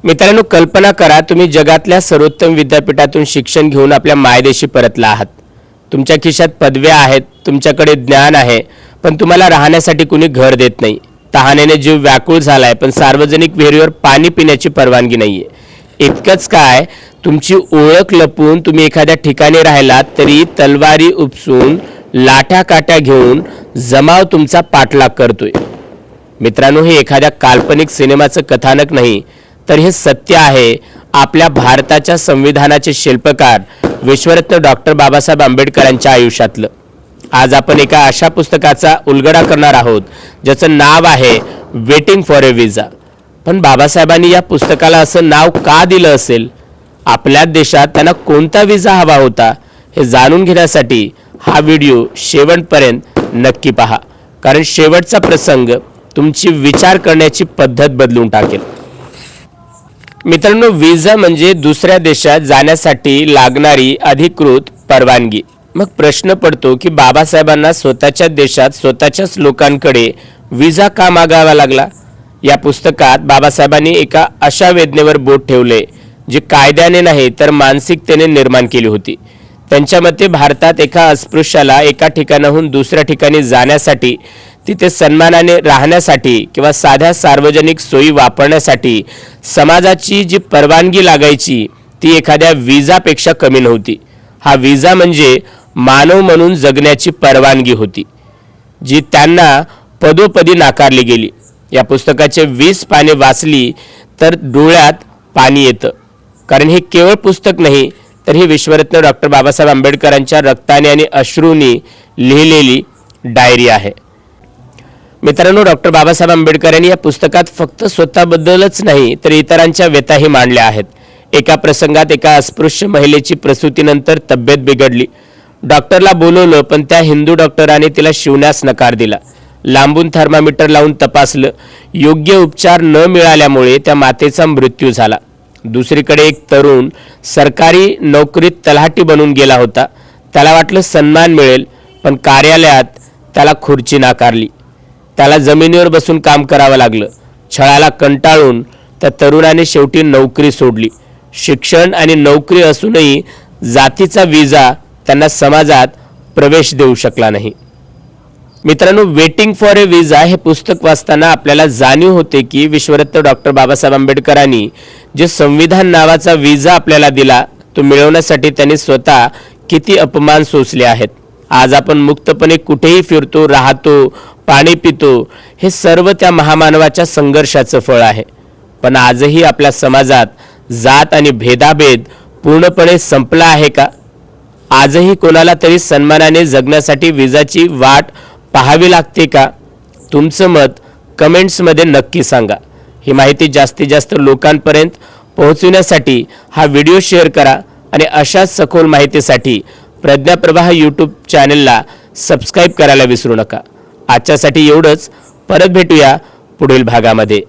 मित्रांनो, कल्पना करा तुम्ही जगातल्या सर्वोत्तम विद्यापीठातून शिक्षण घेऊन आपल्या मायदेशी परतला आहात। तुमच्या खिशात पदव्या आहेत, तुमच्याकडे ज्ञान आहे, पण तुम्हाला राहण्यासाठी कुणी घर देत नाही। तहानेने जीव व्याकुळ झालाय, पण सार्वजनिक विहिरीवर पाणी पिण्याची परवानगी नाहीये। इतकंच काय, तुमची ओळख लपवून तुम्ही एखाद्या ठिकाणी राहिलात तरी तलवारी उपसून लाठ्या काट्या घेऊन जमाव तुमचा पाठलाग करतोय। मित्रांनो, हे एखाद्या काल्पनिक सिनेमाचं कथानक नाही, तर हे सत्य आहे आपल्या भारताच्या संविधानाचे शिल्पकार विश्वरत्न डॉक्टर बाबासाहेब आंबेडकरांच्या आयुष्यातलं। आज आपण एका अशा पुस्तकाचा उलगडा करणार आहोत ज्याचं नाव आहे वेटिंग फॉर ए विजा। पण बाबासाहेबांनी या पुस्तकाला असं नाव का दिलं असेल? आपल्या देशात त्यांना कोणता विजा हवा होता हे जाणून घेण्यासाठी हा व्हिडिओ शेवटपर्यंत नक्की पहा, कारण शेवटचा प्रसंग तुमची विचार करण्याची पद्धत बदलून टाकेल। मित्रांनो, विजा म्हणजे दुसऱ्या देशात जाण्यासाठी लागणारी अधिकृत परवानगी। मग प्रश्न पडतो की बाबासाहेबांना स्वतःच्या देशात स्वतःच्याच लोकांकडे विजा का मागावा लागला? या पुस्तकात बाबासाहेबांनी एका अशा वेदनेवर बोट ठेवले जी कायद्याने नाही तर मानसिकतेने निर्माण केली होती। त्यांच्या मते भारतात एका अस्पृश्याला एका ठिकाणाहून दुसऱ्या ठिकाणी जाण्यासाठी, तिथे सन्मानाने राहण्यासाठी किंवा साध्या सार्वजनिक सोयी वापरण्यासाठी समाजाची जी परवानगी लागायची ती एखाद्या विजापेक्षा कमी नव्हती। हा विजा म्हणजे मानव म्हणून जगण्याची परवानगी होती, जी त्यांना पदोपदी नाकारली गेली। या पुस्तकाचे 20 पाने वाचली तर डोळ्यात पाणी येतं, कारण हे केवळ पुस्तक नाही तर ही विश्वरत्न डॉक्टर बाबासाहेब आंबेडकरांच्या रक्ताने आणि अश्रूंनी लिहिलेली डायरी आहे। मित्रांनो, डॉक्टर बाबासाहेब आंबेडकरांनी या पुस्तकात फक्त स्वतःबद्दलच नाही तर इतरांच्या व्यथाही मांडल्या आहेत। एका प्रसंगात एका अस्पृश्य महिलेची प्रसूतीनंतर तब्येत बिघडली। डॉक्टरला बोलवलं, पण त्या हिंदू डॉक्टरांनी तिला शिवण्यास नकार दिला। लांबून थर्मामीटर लावून तपासलं, योग्य उपचार न मिळाल्यामुळे त्या मातेचा मृत्यू झाला। दुसरीकडे एक तरुण सरकारी नोकरीत तलाठी बनून गेला होता। त्याला वाटलं सन्मान मिळेल, पण कार्यालयात त्याला खुर्ची नाकारली। त्याला जमिनीवर बसून काम करावं लागलं। छळाला कंटाळून त्या तरुणाने शेवटी नोकरी सोडली। शिक्षण आणि नोकरी असूनही जातीचा विजा त्यांना समाजात प्रवेश देऊ शकला नाही। मित्रांनो, वेटिंग फॉर ए विजा हे पुस्तक वाचताना आपल्याला जाणीव होते की विश्वरत्न डॉक्टर बाबासाहेब आंबेडकरांनी जे संविधान नावाचा विजा आपल्याला दिला तो मिळवण्यासाठी त्यांनी स्वतः किती अपमान सोसले आहेत। आज आपण मुक्तपणे कुठेही फिरतो, राहतो, पाणी पितो, हे सर्व त्या महामानवाच्या संघर्षाचं फळ आहे। पण आजही आपल्या समाजात जात आणि भेदाभेद पूर्णपणे संपला आहे का? आजही कोणाला तरी सन्मानाने जगण्यासाठी विजाची वाट पाहावी लागते का? तुमचं मत कमेंट्समध्ये नक्की सांगा। ही माहिती जास्तीत जास्त लोकांपर्यंत पोहोचविण्यासाठी हा व्हिडिओ शेअर करा आणि अशाच सखोल माहितीसाठी प्रज्ञाप्रवाह यूट्यूब चॅनलला सबस्क्राईब करायला विसरू नका। आजच्यासाठी एवढंच, परत भेटूया पुढील भागामध्ये।